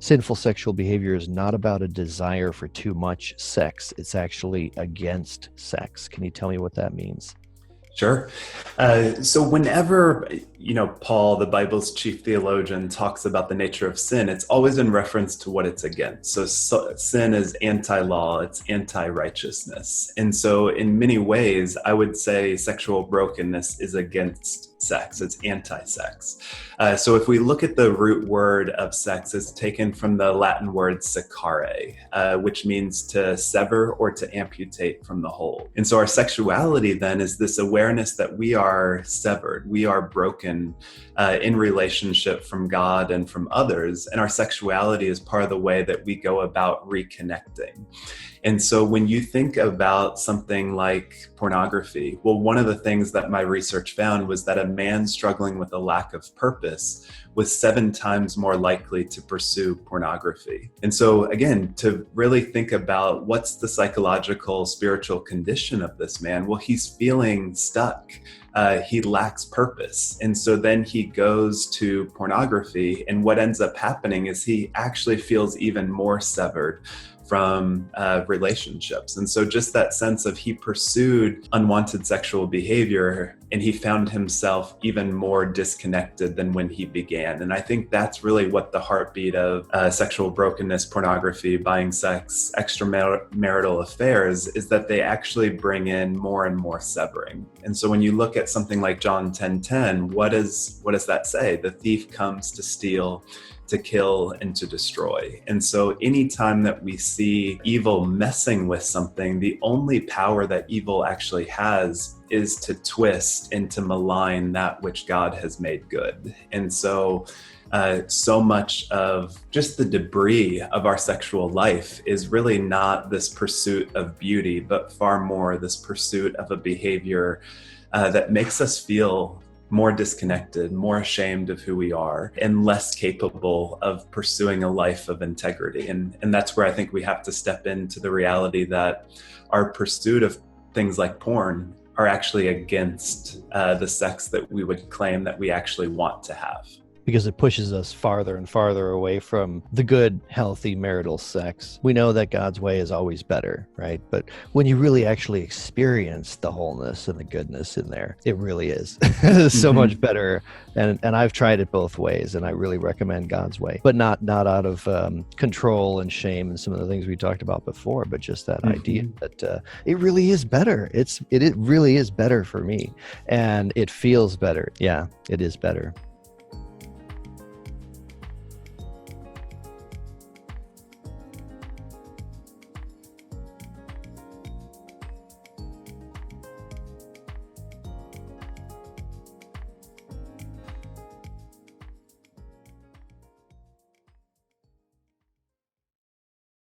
sinful sexual behavior is not about a desire for too much sex. It's actually against sex. Can you tell me what that means? Sure. So whenever, Paul, the Bible's chief theologian, talks about the nature of sin, it's always in reference to what it's against. So sin is anti-law, it's anti-righteousness. And so in many ways, I would say sexual brokenness is against sex. It's anti-sex. So if we look at the root word of sex, it's taken from the Latin word secare, which means to sever or to amputate from the whole. And so our sexuality then is this awareness that we are severed, we are broken in relationship from God and from others. And our sexuality is part of the way that we go about reconnecting. And so when you think about something like pornography, well, one of the things that my research found was that a man struggling with a lack of purpose was 7 times more likely to pursue pornography. And so again, to really think about what's the psychological, spiritual condition of this man, well, he's feeling stuck. He lacks purpose. And so then he goes to pornography, and what ends up happening is he actually feels even more severed from relationships. And so just that sense of he pursued unwanted sexual behavior and he found himself even more disconnected than when he began. And I think that's really what the heartbeat of sexual brokenness, pornography, buying sex, extramarital affairs is, that they actually bring in more and more severing. And so when you look at something like John 10:10, what does that say? The thief comes to steal, to kill, and to destroy. And so anytime that we see evil messing with something, the only power that evil actually has is to twist and to malign that which God has made good. And so so much of just the debris of our sexual life is really not this pursuit of beauty, but far more this pursuit of a behavior that makes us feel more disconnected, more ashamed of who we are, and less capable of pursuing a life of integrity. And that's where I think we have to step into the reality that our pursuit of things like porn are actually against the sex that we would claim that we actually want to have. Because it pushes us farther and farther away from the good, healthy marital sex. We know that God's way is always better, right? But when you really actually experience the wholeness and the goodness in there, it really is so much better. And I've tried it both ways, and I really recommend God's way, but not out of control and shame and some of the things we talked about before, but just that idea that it really is better. It really is better for me, and it feels better. Yeah, it is better.